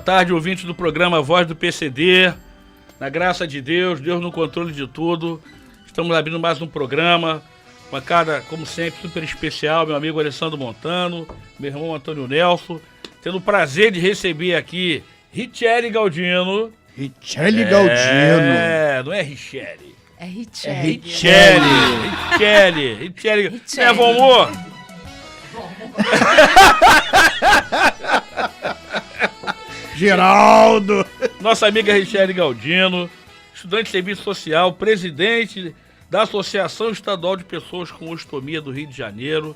tarde, ouvintes do programa Voz do PCD. Na graça de Deus, Deus no controle de tudo. Estamos abrindo mais um programa. Bancada, como sempre, super especial. Meu amigo Alessandro Montano, meu irmão Antônio Nelson. Tendo o prazer de receber aqui Richelle Galdino. Richelle Galdino. Não é Richelle. É Richelle. Richelle. É, Vomor. Geraldo. Nossa amiga Richelle Galdino, estudante de serviço social, presidente da Associação Estadual de Pessoas com Ostomia do Rio de Janeiro.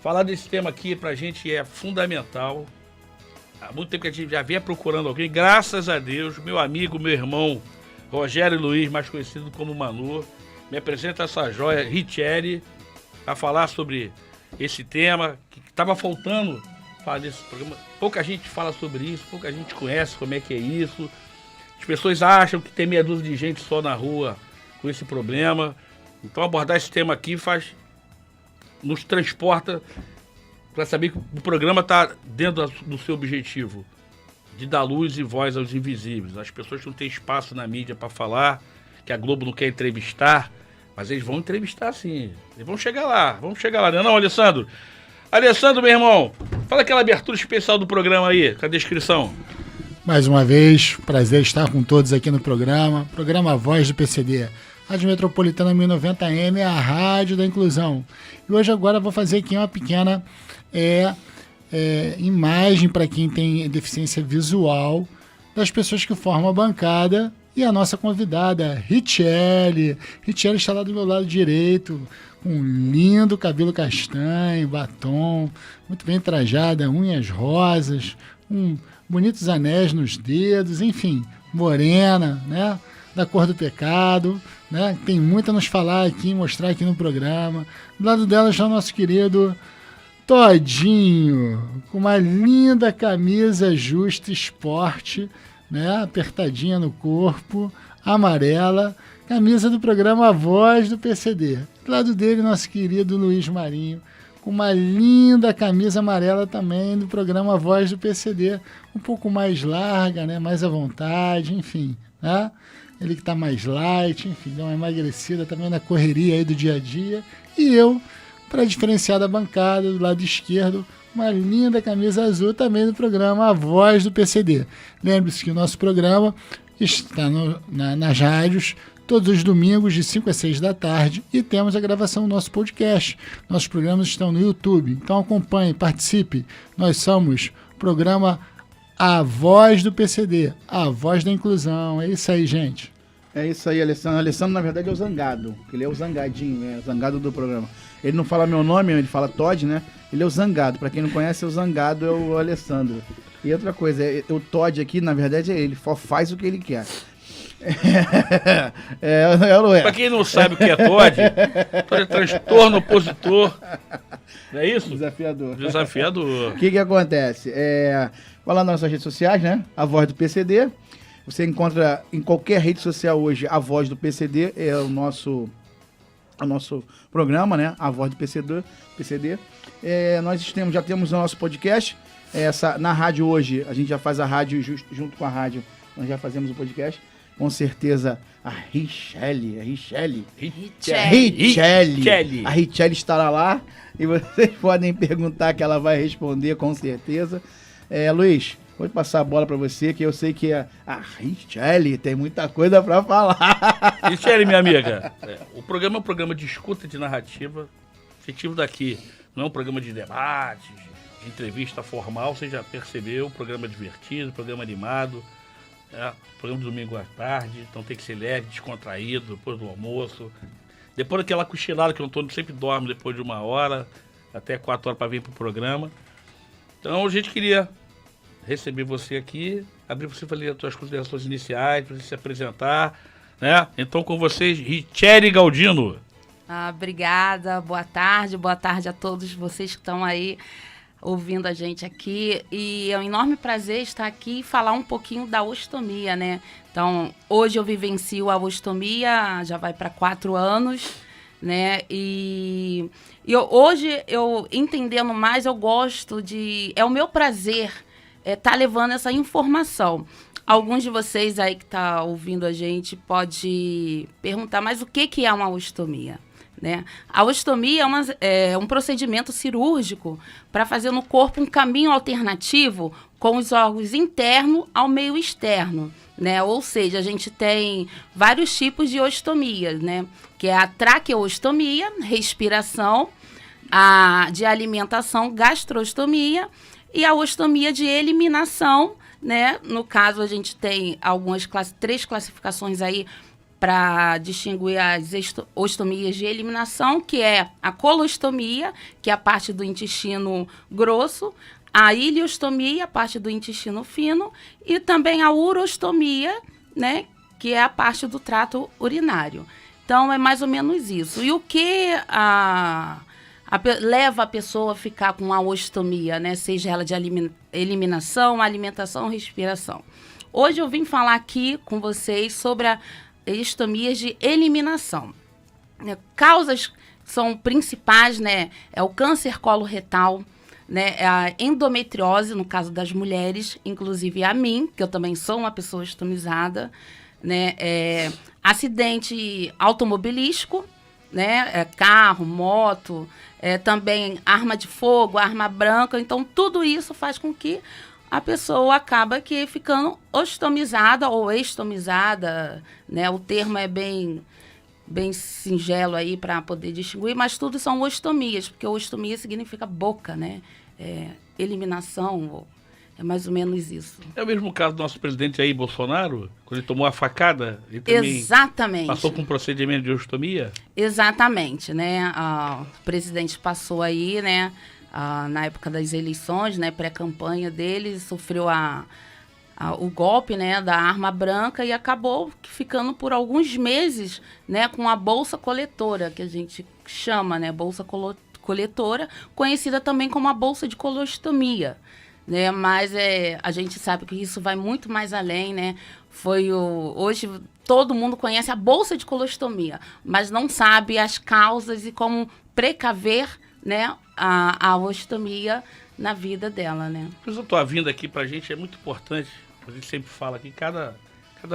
Falar desse tema aqui pra gente é fundamental. Há muito tempo que a gente já vinha procurando alguém. Graças a Deus, meu amigo, meu irmão, Rogério Luiz, mais conhecido como Manu, me apresenta essa joia, Richelle, a falar sobre esse tema que estava faltando falar desse programa. Pouca gente fala sobre isso, pouca gente conhece como é que é isso. As pessoas acham que tem meia dúzia de gente só na rua com esse problema. Então abordar esse tema aqui nos transporta para saber que o programa está dentro do seu objetivo, de dar luz e voz aos invisíveis. As pessoas que não têm espaço na mídia para falar, que a Globo não quer entrevistar, mas eles vão entrevistar sim. Eles vão chegar lá, não, Alessandro? Alessandro, meu irmão, fala aquela abertura especial do programa aí, com a descrição. Mais uma vez, prazer estar com todos aqui no programa Voz do PCD. Rádio Metropolitana 1090M, a rádio da inclusão. E hoje agora vou fazer aqui uma pequena imagem para quem tem deficiência visual das pessoas que formam a bancada e a nossa convidada, Richelle. Richelle está lá do meu lado direito, com um lindo cabelo castanho, batom, muito bem trajada, unhas rosas, bonitos anéis nos dedos, enfim, morena, né? Da cor do pecado, né? Tem muito a nos falar aqui, mostrar aqui no programa. Do lado dela está o nosso querido Todinho, com uma linda camisa justa esporte, né? Apertadinha no corpo, amarela, camisa do programa Voz do PCD. Do lado dele, nosso querido Luiz Marinho, com uma linda camisa amarela também do programa Voz do PCD, um pouco mais larga, né? Mais à vontade, enfim, né? Ele que está mais light, enfim, deu uma emagrecida também na correria aí do dia a dia. E eu, para diferenciar da bancada, do lado esquerdo, uma linda camisa azul também do programa A Voz do PCD. Lembre-se que o nosso programa está nas rádios todos os domingos de 5 a 6 da tarde e temos a gravação do nosso podcast. Nossos programas estão no YouTube, então acompanhe, participe. Nós somos o programa A Voz do PCD, a voz da inclusão. É isso aí, gente. É isso aí, Alessandro. Alessandro, na verdade, é o Zangado, ele é o Zangadinho, né? O Zangado do programa. Ele não fala meu nome, ele fala Todd, né? Ele é o Zangado. Pra quem não conhece, o Zangado é o Alessandro. E outra coisa, o Todd aqui, na verdade, é ele. Faz o que ele quer. Pra quem não sabe o que é Todd, Todd é transtorno opositor. Não é isso? Desafiador. O que acontece? Vai lá nas nossas redes sociais, né? A Voz do PCD. Você encontra em qualquer rede social hoje a Voz do PCD, é o nosso programa, né? A Voz do PCD. Nós já temos o nosso podcast. Na rádio hoje, a gente já faz a rádio junto com a rádio. Nós já fazemos o podcast. Com certeza, a Richelle. A Richelle estará lá e vocês podem perguntar que ela vai responder com certeza. Luiz, vou passar a bola para você, que eu sei que a Richelle tem muita coisa para falar. Richelle, minha amiga, o programa é um programa de escuta de narrativa. O objetivo daqui não é um programa de debate, de entrevista formal, você já percebeu, programa divertido, programa animado. Programa de domingo à tarde, então tem que ser leve, descontraído, depois do almoço. Depois daquela cochilada que o Antônio sempre dorme depois de 1 hora, até 4 horas para vir pro programa. Então a gente queria receber você aqui, abrir para você fazer as suas considerações iniciais, para você se apresentar, né? Então com vocês, Richelle Galdino. Obrigada, boa tarde a todos vocês que estão aí ouvindo a gente aqui, e é um enorme prazer estar aqui e falar um pouquinho da ostomia, né? Então, hoje eu vivencio a ostomia, já vai para 4 anos, né? E hoje, eu entendendo mais, eu gosto de... É o meu prazer tá levando essa informação. Alguns de vocês aí que tá ouvindo a gente pode perguntar, mas o que é uma ostomia? Né? A ostomia é um procedimento cirúrgico para fazer no corpo um caminho alternativo com os órgãos internos ao meio externo. Né? Ou seja, a gente tem vários tipos de ostomia, né? Que é a traqueostomia, respiração, a de alimentação, gastrostomia, e a ostomia de eliminação, né? No caso, a gente tem três classificações aí para distinguir as ostomias de eliminação, que é a colostomia, que é a parte do intestino grosso, a ileostomia, a parte do intestino fino, e também a urostomia, né, que é a parte do trato urinário. Então, é mais ou menos isso. E o que leva a pessoa a ficar com a ostomia, né, seja ela de eliminação, alimentação, respiração? Hoje eu vim falar aqui com vocês sobre a ostomias de eliminação. Causas são principais, né, é o câncer coloretal, né, é a endometriose, no caso das mulheres, inclusive a mim, que eu também sou uma pessoa ostomizada, né, acidente automobilístico, né, carro, moto, também arma de fogo, arma branca. Então, tudo isso faz com que a pessoa acaba ficando ostomizada ou estomizada, né, o termo é bem singelo aí para poder distinguir, mas tudo são ostomias, porque ostomia significa boca, né? Eliminação, é mais ou menos isso. É o mesmo caso do nosso presidente aí, Bolsonaro, quando ele tomou a facada, ele também Exatamente. passou por um procedimento de ostomia? Exatamente, né? O presidente passou aí, né, na época das eleições, né, pré-campanha dele, sofreu o golpe, né, da arma branca e acabou ficando por alguns meses, né, com a bolsa coletora, que a gente chama, né, bolsa coletora, conhecida também como a bolsa de colostomia, né, mas a gente sabe que isso vai muito mais além, né, hoje todo mundo conhece a bolsa de colostomia, mas não sabe as causas e como precaver, né, a ostomia na vida dela, né. Por isso a tua vinda aqui pra gente é muito importante. A gente sempre fala que cada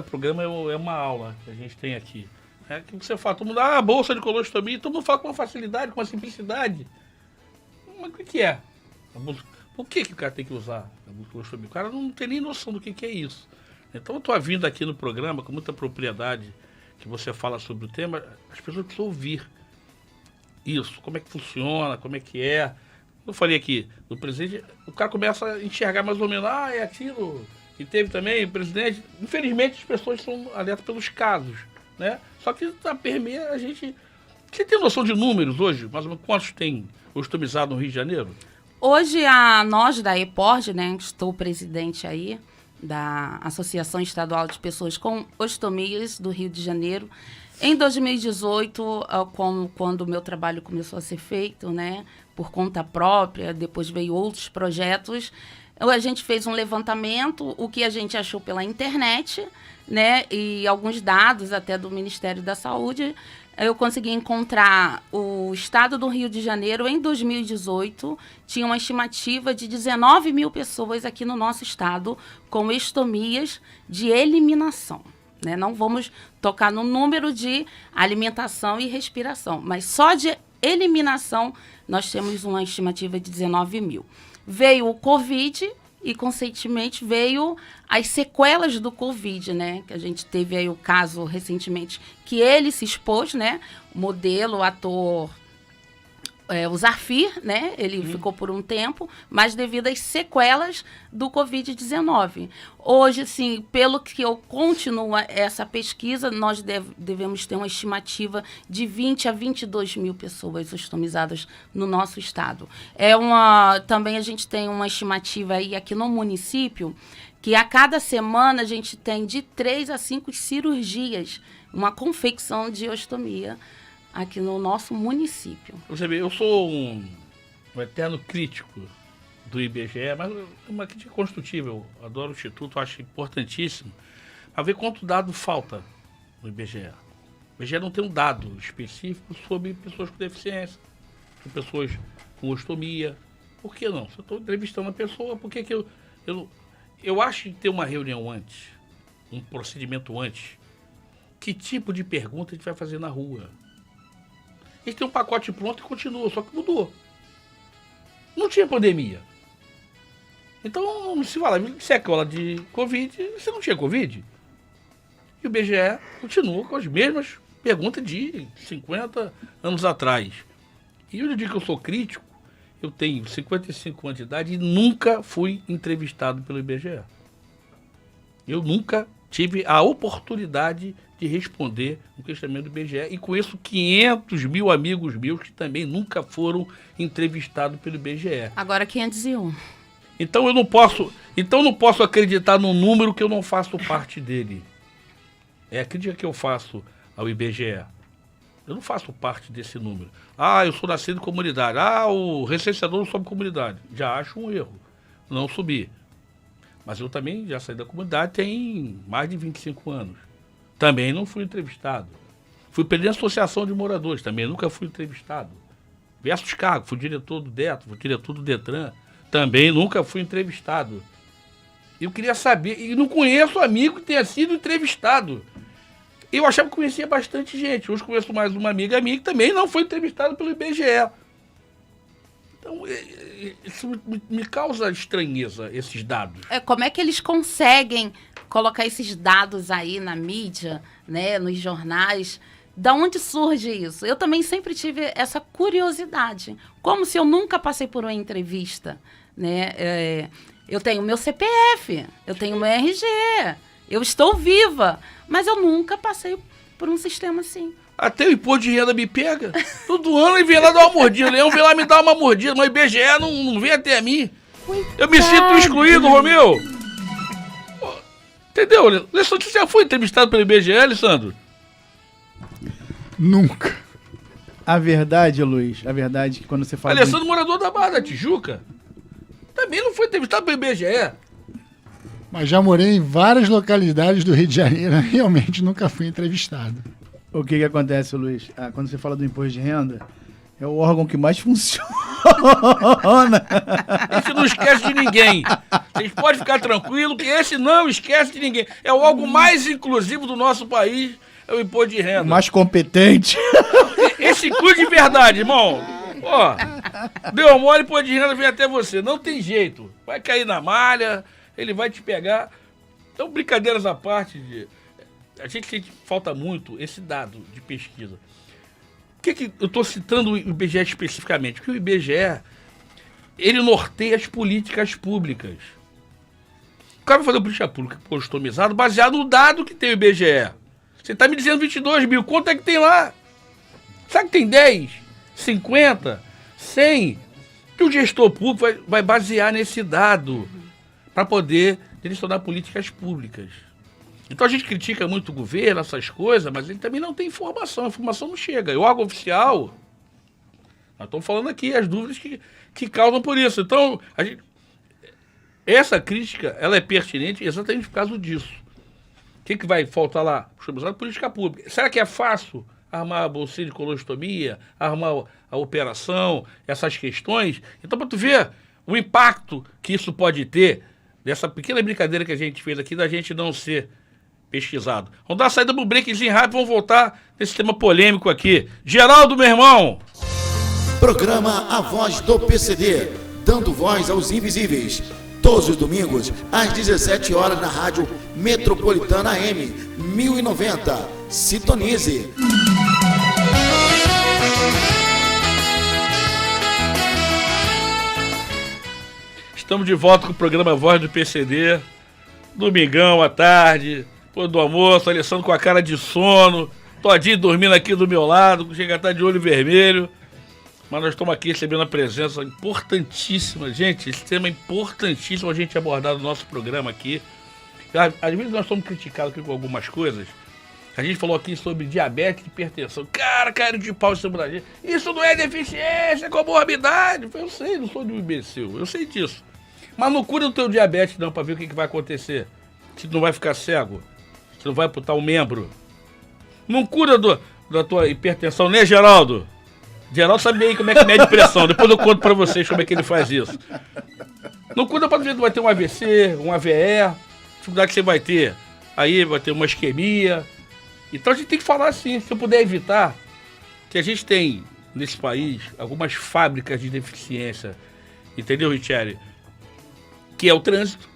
programa é uma aula que a gente tem aqui. É que você fala, todo mundo, bolsa de colostomia, todo mundo fala com uma facilidade, com uma simplicidade. Mas o que é? Por que o cara tem que usar a bolsa de colostomia? O cara não tem nem noção do que é isso. Então a tua vinda aqui no programa, com muita propriedade, que você fala sobre o tema, as pessoas precisam ouvir isso, como é que funciona, como é que é. Eu falei aqui, do presidente, o cara começa a enxergar mais ou menos, é aquilo que teve também, o presidente. Infelizmente as pessoas são alertas pelos casos, né? Só que na permeia a gente... Você tem noção de números hoje? Mais ou menos quantos tem ostomizado no Rio de Janeiro? Hoje nós da EPORD, né, estou presidente aí da Associação Estadual de Pessoas com Ostomias do Rio de Janeiro. Em 2018, quando o meu trabalho começou a ser feito, né, por conta própria, depois veio outros projetos, a gente fez um levantamento, o que a gente achou pela internet, né, e alguns dados até do Ministério da Saúde. Eu consegui encontrar o estado do Rio de Janeiro, em 2018, tinha uma estimativa de 19 mil pessoas aqui no nosso estado com estomias de eliminação. Né? Não vamos tocar no número de alimentação e respiração, mas só de eliminação nós temos uma estimativa de 19 mil. Veio o Covid e, consequentemente, veio as sequelas do Covid, né? Que a gente teve aí o caso recentemente que ele se expôs, né? O modelo, o ator, o Zafir, né? Ele ficou por um tempo, mas devido às sequelas do Covid-19. Hoje, assim, pelo que eu continuo essa pesquisa, nós devemos ter uma estimativa de 20 a 22 mil pessoas ostomizadas no nosso estado. Também a gente tem uma estimativa aí aqui no município, que a cada semana a gente tem de 3 a 5 cirurgias, uma confecção de ostomia aqui no nosso município. Você vê, eu sou um eterno crítico do IBGE, mas uma crítica construtiva. Eu adoro o Instituto, acho importantíssimo. A ver quanto dado falta no IBGE. O IBGE não tem um dado específico sobre pessoas com deficiência, sobre pessoas com ostomia. Por que não? Se eu estou entrevistando a pessoa, por que eu Eu acho que ter uma reunião antes, um procedimento antes, que tipo de pergunta a gente vai fazer na rua. A gente tem um pacote pronto e continua, só que mudou. Não tinha pandemia. Então, não se fala, sequela de Covid, você não tinha Covid. E o IBGE continua com as mesmas perguntas de 50 anos atrás. E eu digo que eu sou crítico, eu tenho 55 anos de idade e nunca fui entrevistado pelo IBGE. Eu nunca tive a oportunidade de responder o questionamento do IBGE e conheço 500 mil amigos meus que também nunca foram entrevistados pelo IBGE. Agora 501. Então eu não posso acreditar num número que eu não faço parte dele. É a crítica que eu faço ao IBGE. Eu não faço parte desse número. Eu sou nascido em comunidade. O recenseador não sobe comunidade. Já acho um erro não subir. Mas eu também já saí da comunidade tem mais de 25 anos. Também não fui entrevistado. Fui presidente da Associação de Moradores, também nunca fui entrevistado. Diversos cargos, fui diretor do DETRAN, fui diretor do DETRAN, também nunca fui entrevistado. Eu queria saber, e não conheço amigo que tenha sido entrevistado. Eu achava que conhecia bastante gente. Hoje conheço mais uma amiga minha que também não foi entrevistada pelo IBGE. Então, isso me causa estranheza, esses dados. Como é que eles conseguem colocar esses dados aí na mídia, né, nos jornais? Da onde surge isso? Eu também sempre tive essa curiosidade. Como se eu nunca passei por uma entrevista, né? Eu tenho meu CPF, eu tenho meu RG, eu estou viva, mas eu nunca passei por um sistema assim. Até o imposto de renda me pega. Todo ano ele vem lá dar uma mordida. O Leão vem lá me dar uma mordida, mas o IBGE não vem até mim. Eu me sinto excluído, Romeu. Entendeu, Alessandro? Você já foi entrevistado pelo IBGE, Alessandro? Nunca. A verdade, Luiz, é que quando você fala... Alessandro, morador da Barra da Tijuca, também não foi entrevistado pelo IBGE. Mas já morei em várias localidades do Rio de Janeiro, realmente nunca fui entrevistado. O que acontece, Luiz? Quando você fala do imposto de renda, é o órgão que mais funciona. Esse não esquece de ninguém. Vocês podem ficar tranquilos que esse não esquece de ninguém. É o órgão mais inclusivo do nosso país, é o imposto de renda. Mais competente. Esse inclui de verdade, irmão. Deu mole, imposto de renda vem até você. Não tem jeito. Vai cair na malha, ele vai te pegar. Então, brincadeiras à parte, a gente falta muito esse dado de pesquisa. Por que eu estou citando o IBGE especificamente? Porque o IBGE, ele norteia as políticas públicas. O cara vai fazer uma política pública customizada baseado no dado que tem o IBGE. Você está me dizendo 22 mil, quanto é que tem lá? Sabe que tem 10, 50, 100? Que o gestor público vai basear nesse dado para poder direcionar políticas públicas. Então a gente critica muito o governo, essas coisas, mas ele também não tem informação, a informação não chega. E o órgão oficial, nós estamos falando aqui as dúvidas que causam por isso. Então, essa crítica, ela é pertinente exatamente por causa disso. O que vai faltar lá? Política pública. Será que é fácil armar a bolsinha de colostomia, armar a operação, essas questões? Então, para tu ver o impacto que isso pode ter, dessa pequena brincadeira que a gente fez aqui, da gente não ser pesquisado. Vamos dar uma saída pro breakzinho rápido, vamos voltar nesse tema polêmico aqui. Geraldo, meu irmão! Programa A Voz do PCD, dando voz aos invisíveis. Todos os domingos, às 17 horas, na Rádio Metropolitana AM 1090. Sintonize! Estamos de volta com o programa Voz do PCD. Domingão à tarde, depois do almoço, Alessandro com a cara de sono, Todinho dormindo aqui do meu lado, chega a estar de olho vermelho. Mas nós estamos aqui recebendo a presença importantíssima. Gente, esse tema é importantíssimo a gente abordar no nosso programa aqui. Às vezes nós somos criticados aqui com algumas coisas. A gente falou aqui sobre diabetes e hipertensão. Cara, caiu de pau em cima da gente. Isso não é deficiência, é comorbidade. Eu sei, não sou de um imbecil, eu sei disso. Mas não cura o teu diabetes não, pra ver o que vai acontecer. Se tu não vai ficar cego, se não vai amputar um membro. Não cura da tua hipertensão, né, Geraldo? Geraldo sabe bem como é que mede pressão. Depois eu conto pra vocês como é que ele faz isso. Não cuida pra ver, vai ter um AVC, um AVE, dificuldade que você vai ter. Aí vai ter uma isquemia. Então a gente tem que falar assim, se eu puder evitar, que a gente tem nesse país algumas fábricas de deficiência, entendeu, Richelle? Que é o trânsito.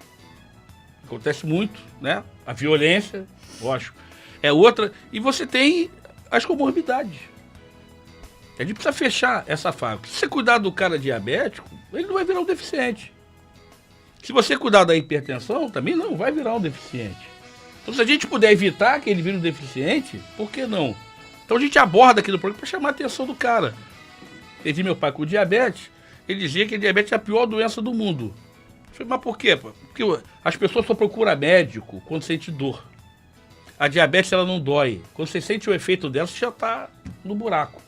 Acontece muito, né? A violência, lógico. É outra. E você tem as comorbidades. A gente precisa fechar essa fábrica. Se você cuidar do cara diabético, ele não vai virar um deficiente. Se você cuidar da hipertensão, também não vai virar um deficiente. Então, se a gente puder evitar que ele vire um deficiente, por que não? Então, a gente aborda aqui no programa para chamar a atenção do cara. Eu vi meu pai com diabetes, ele dizia que a diabetes é a pior doença do mundo. Eu falei, mas por quê? Porque as pessoas só procuram médico quando sente dor. A diabetes, ela não dói. Quando você sente o efeito dela, você já está no buraco.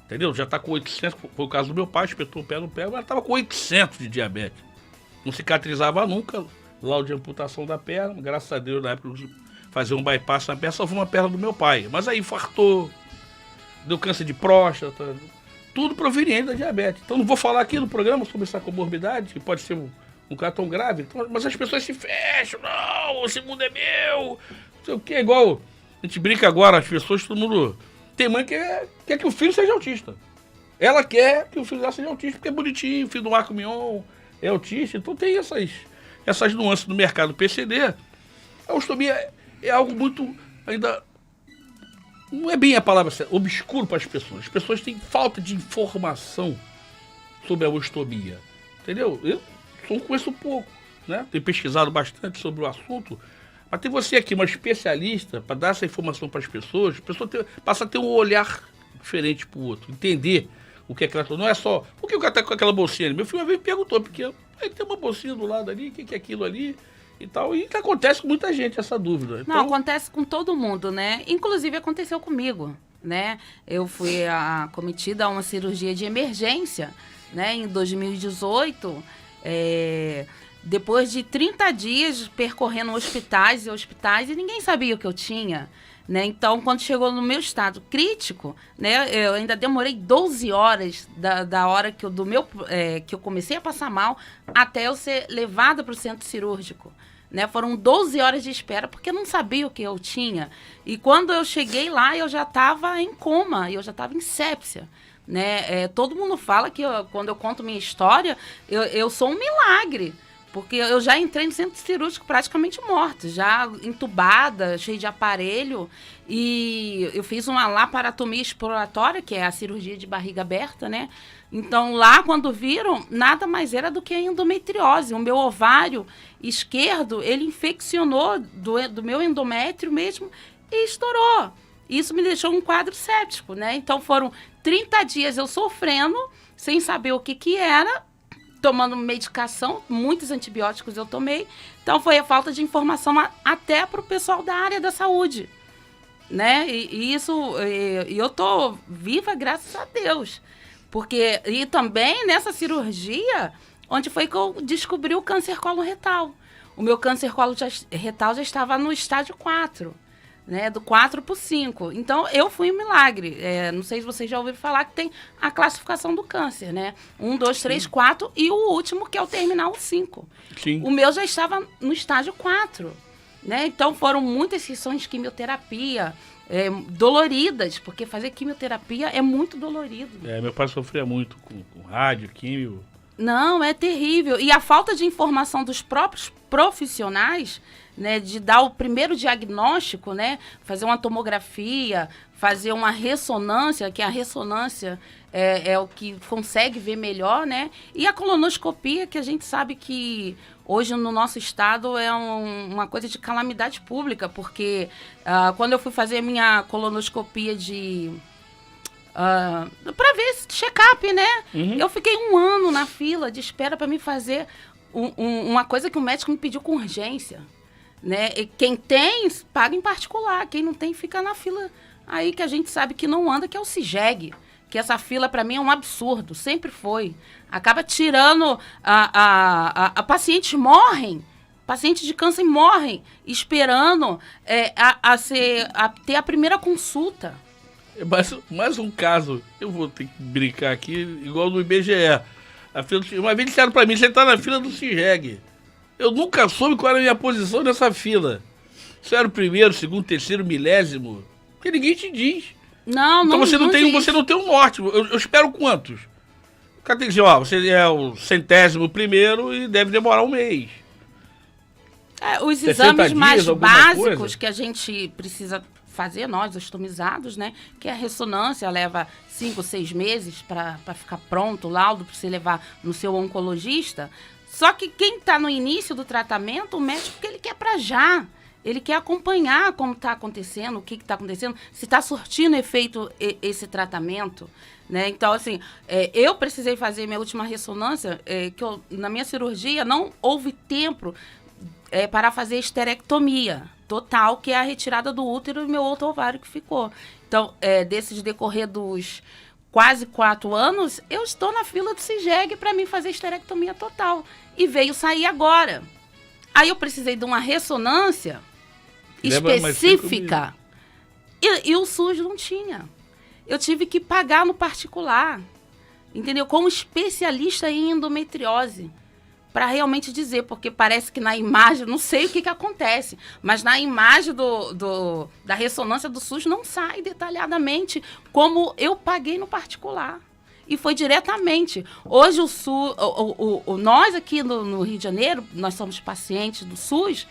Entendeu? Já está com 800, foi o caso do meu pai, espetou o pé no pé, mas ela estava com 800 de diabetes. Não cicatrizava nunca, laudo de amputação da perna, graças a Deus, na época, fazer um bypass na perna, salvou uma perna do meu pai. Mas aí infartou, deu câncer de próstata, tudo proveniente da diabetes. Então não vou falar aqui no programa sobre essa comorbidade, que pode ser um cara tão grave, então, mas as pessoas se fecham, não, esse mundo é meu, não sei o que, igual a gente brinca agora, as pessoas, todo mundo... Tem mãe que quer que o filho seja autista. Ela quer que o filho dela seja autista, porque é bonitinho, o filho do Marco Mion é autista, então tem essas nuances no mercado PCD. A ostomia é algo muito, ainda, não é bem a palavra certa, obscuro para as pessoas. As pessoas têm falta de informação sobre a ostomia, entendeu? Eu conheço pouco, né? Tenho pesquisado bastante sobre o assunto, mas tem você aqui, uma especialista, para dar essa informação para as pessoas passa a ter um olhar diferente para o outro, entender o que é aquela... Não é só, por que o cara está com aquela bolsinha ali? Meu filho uma vez me perguntou, porque aí tem uma bolsinha do lado ali, o que é aquilo ali e tal, e que acontece com muita gente essa dúvida. Então... Não, acontece com todo mundo, né? Inclusive aconteceu comigo, né? Eu fui acometida a uma cirurgia de emergência, né? Em 2018, depois de 30 dias percorrendo hospitais e ninguém sabia o que eu tinha, né? Então, quando chegou no meu estado crítico, né, eu ainda demorei 12 horas da hora que eu comecei a passar mal até eu ser levada para o centro cirúrgico. Né? Foram 12 horas de espera porque eu não sabia o que eu tinha. E quando eu cheguei lá, eu já estava em coma, eu já estava em sépsia. Né? Todo mundo fala que quando eu conto minha história, eu sou um milagre. Porque eu já entrei no centro cirúrgico praticamente morta, já entubada, cheia de aparelho. E eu fiz uma laparotomia exploratória, que é a cirurgia de barriga aberta, né? Então, lá, quando viram, nada mais era do que a endometriose. O meu ovário esquerdo, ele infeccionou do meu endométrio mesmo e estourou. Isso me deixou um quadro séptico, né? Então, foram 30 dias eu sofrendo, sem saber o que era, tomando medicação, muitos antibióticos eu tomei. Então, foi a falta de informação até para o pessoal da área da saúde, né? E eu tô viva, graças a Deus. Porque, e também nessa cirurgia, onde foi que eu descobri o câncer coloretal. O meu câncer coloretal já estava no estágio 4, né? Do 4 para o 5. Então, eu fui um milagre. Não sei se vocês já ouviram falar que tem a classificação do câncer, né? 1, 2, 3, 4 e o último, que é o terminal 5. Sim. O meu já estava no estágio 4, né? Então, foram muitas sessões de quimioterapia, doloridas, porque fazer quimioterapia é muito dolorido. Meu pai sofria muito com rádio, químio. Não, é terrível. E a falta de informação dos próprios profissionais, né, de dar o primeiro diagnóstico, né, fazer uma tomografia, fazer uma ressonância, que a ressonância é o que consegue ver melhor, né, e a colonoscopia, que a gente sabe que hoje no nosso estado é uma coisa de calamidade pública, porque quando eu fui fazer a minha colonoscopia para ver esse check-up, né? Uhum. Eu fiquei 1 ano na fila de espera para me fazer uma coisa que o médico me pediu com urgência, né? E quem tem, paga em particular. Quem não tem, fica na fila aí que a gente sabe que não anda, que é o CIGEG. Que essa fila, para mim, é um absurdo. Sempre foi. Acaba tirando... pacientes morrem. Pacientes de câncer morrem esperando ter a primeira consulta. Mais um caso, eu vou ter que brincar aqui, igual no IBGE. A fila do... Uma vez disseram pra mim, você tá na fila do CIGEG. Eu nunca soube qual era a minha posição nessa fila. Se era o primeiro, segundo, terceiro, milésimo. Porque ninguém te diz. Não, então não, você não tem um norte. Eu espero quantos? O cara tem que dizer, ó, você é o 100º e deve demorar um mês. Os exames mais básicos coisa? Que a gente precisa fazer, nós, ostomizados, né? Que a ressonância leva 5, 6 meses para ficar pronto o laudo, para você levar no seu oncologista. Só que quem está no início do tratamento, o médico, que ele quer para já. Ele quer acompanhar como está acontecendo, o que está acontecendo, se está surtindo efeito esse tratamento. Né? Então, assim, eu precisei fazer minha última ressonância, na minha cirurgia não houve tempo para fazer esterectomia total, que é a retirada do útero e meu outro ovário que ficou. Então, desses decorrer dos quase 4 anos, eu estou na fila do CIGEG para mim fazer esterectomia total. E veio sair agora. Aí eu precisei de uma ressonância específica e o SUS não tinha. Eu tive que pagar no particular, entendeu? Como especialista em endometriose, para realmente dizer, porque parece que na imagem, não sei o que acontece, mas na imagem da ressonância do SUS não sai detalhadamente como eu paguei no particular. E foi diretamente. Hoje o SUS, nós aqui no Rio de Janeiro, nós somos pacientes do SUS,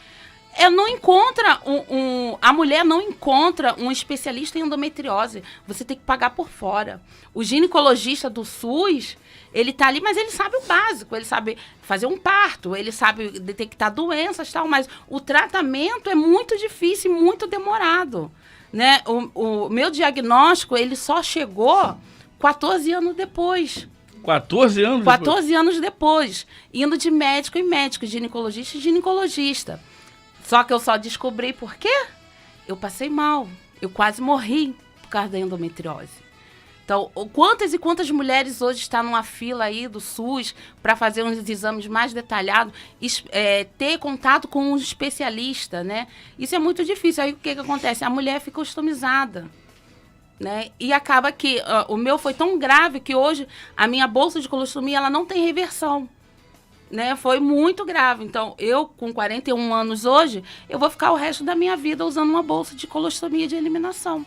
não encontra a mulher não encontra um especialista em endometriose. Você tem que pagar por fora. O ginecologista do SUS, ele está ali, mas ele sabe o básico. Ele sabe fazer um parto, ele sabe detectar doenças e tal, mas o tratamento é muito difícil e muito demorado. Né? O meu diagnóstico, ele só chegou 14 anos depois. 14 anos? 14 anos depois. Indo de médico em médico, ginecologista e ginecologista. Só que eu só descobri por quê? Eu passei mal. Eu quase morri por causa da endometriose. Então, quantas e quantas mulheres hoje estão numa fila aí do SUS para fazer uns exames mais detalhados, ter contato com um especialista, né? Isso é muito difícil. Aí o que acontece? A mulher fica ostomizada. Né? E acaba que o meu foi tão grave que hoje a minha bolsa de colostomia ela não tem reversão. Né? Foi muito grave. Então, eu, com 41 anos hoje, eu vou ficar o resto da minha vida usando uma bolsa de colostomia de eliminação.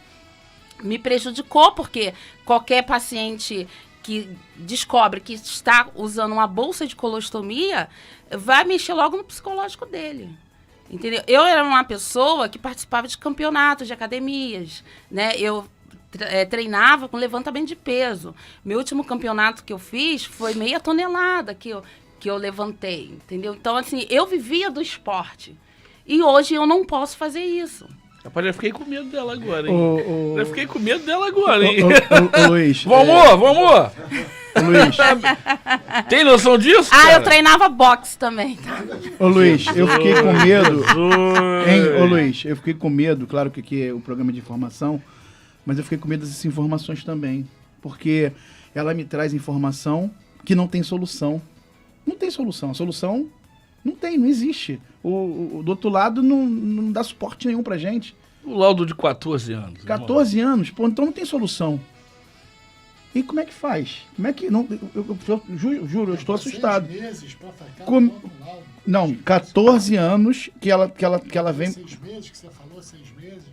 Me prejudicou, porque qualquer paciente que descobre que está usando uma bolsa de colostomia vai mexer logo no psicológico dele. Entendeu? Eu era uma pessoa que participava de campeonatos, de academias, né? Eu treinava com levantamento de peso. Meu último campeonato que eu fiz foi 0,5 tonelada que eu levantei, entendeu? Então, assim, eu vivia do esporte. E hoje eu não posso fazer isso. Rapaz, já fiquei com medo dela agora, hein? Já fiquei com medo dela agora, hein? Luiz. Vamos! Luiz. Tem noção disso? Cara? Eu treinava boxe também, tá? Ô Luiz, eu fiquei com medo. Hein, ô Luiz, eu fiquei com medo, claro que aqui é o programa de informação, mas eu fiquei com medo dessas informações também. Porque ela me traz informação que não tem solução. Não tem solução. A solução não existe. Do outro lado não dá suporte nenhum pra gente. O laudo de 14 anos. 14 anos? Pô, então não tem solução. E como é que faz? Como é que... Não, eu juro, eu estou assustado. 6 meses pra ficar laudo. Não, 14 anos que ela vem... 6 meses que você falou, 6 meses?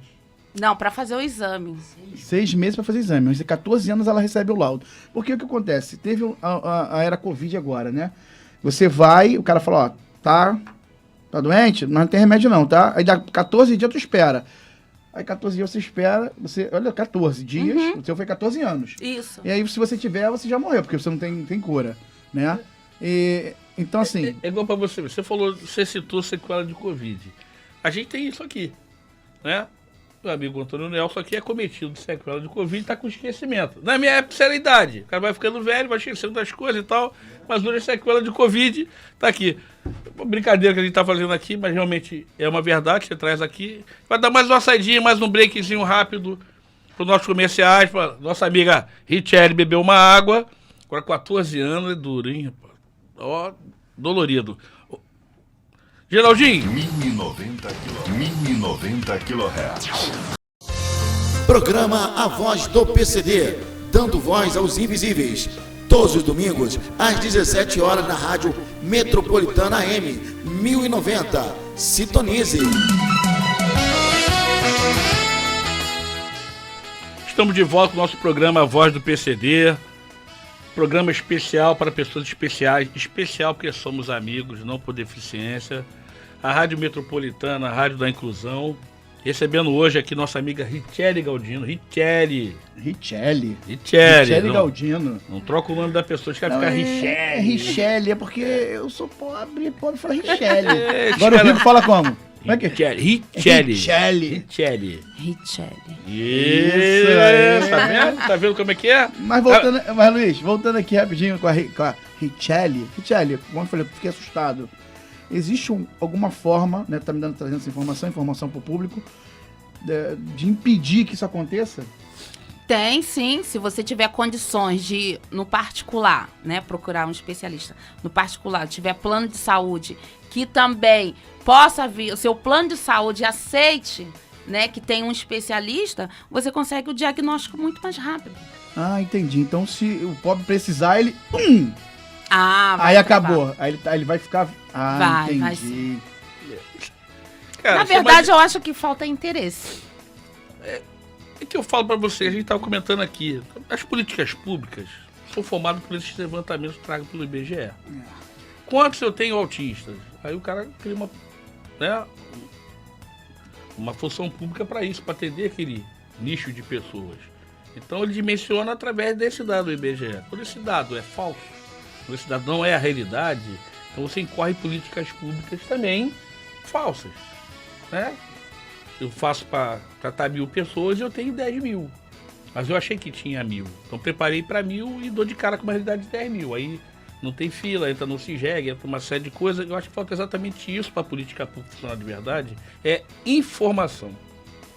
Não, para fazer o exame. 6 meses para fazer o exame. Mas 14 anos ela recebe o laudo. Porque o que acontece? Teve a era Covid agora, né? Você vai, o cara fala, ó, tá doente? Não tem remédio não, tá? Aí dá 14 dias tu espera. Aí 14 dias você espera, olha, 14 dias, o seu foi 14 anos. Isso. E aí se você tiver, você já morreu, porque você não tem cura, né? Então assim... É igual pra você citou sequela de Covid. A gente tem isso aqui, né? O amigo Antônio Nelson aqui é cometido de sequela de Covid e tá com esquecimento. Na minha época, era a idade. O cara vai ficando velho, vai esquecendo das coisas e tal, mas hoje a sequela de Covid tá aqui. Uma brincadeira que a gente tá fazendo aqui, mas realmente é uma verdade, você traz aqui. Vai dar mais uma saidinha, mais um breakzinho rápido para os nossos comerciais, para nossa amiga Richelle beber uma água. Agora 14 anos é duro, hein, rapaz? Ó, dolorido. Geraldinho. 1090 kHz. Programa A Voz do PCD, dando voz aos invisíveis. todos os domingos, às 17 horas na Rádio Metropolitana AM 1090. Sintonize. Estamos de volta com o nosso programa Voz do PCD. Programa especial para pessoas especiais. Especial porque somos amigos, não por deficiência. A Rádio Metropolitana, a Rádio da Inclusão. Recebendo hoje aqui nossa amiga Richelle Galdino. Richelle Galdino. Não troca o nome da pessoa, quer ficar Richelle. É Richelle, é porque eu sou pobre fala Richelle. Agora o Rico fala como? Como é que é? Richelle. Isso aí. Tá vendo como é que é? Mas Luiz, voltando aqui rapidinho com a Richelle. Richelle, como eu falei, eu fiquei assustado. Existe alguma forma, né, tá me trazendo essa informação para o público, de impedir que isso aconteça? Tem, sim. Se você tiver condições de, no particular, né, procurar um especialista, no particular, tiver plano de saúde, que também possa vir, o seu plano de saúde aceite, né, que tem um especialista, você consegue o diagnóstico muito mais rápido. Ah, entendi. Então, se o pobre precisar, ele... vai aí acabou. Aí ele vai ficar... entendi. Vai sim. Cara, na verdade, eu acho que falta interesse. É que eu falo pra você, a gente tava comentando aqui, as políticas públicas são formadas por esses levantamentos tragos pelo IBGE. Quantos eu tenho autistas? Aí o cara cria uma função pública para isso, para atender aquele nicho de pessoas. Então ele dimensiona através desse dado do IBGE. Quando esse dado é falso, quando esse dado não é a realidade, então você incorre em políticas públicas também falsas, né? Eu faço para tratar 1.000 pessoas e eu tenho 10.000. Mas eu achei que tinha 1.000. Então preparei para 1.000 e dou de cara com uma realidade de 10.000. Aí não tem fila, entra no CIGEG, entra uma série de coisas. Eu acho que falta exatamente isso para a política pública funcionar de verdade. É informação.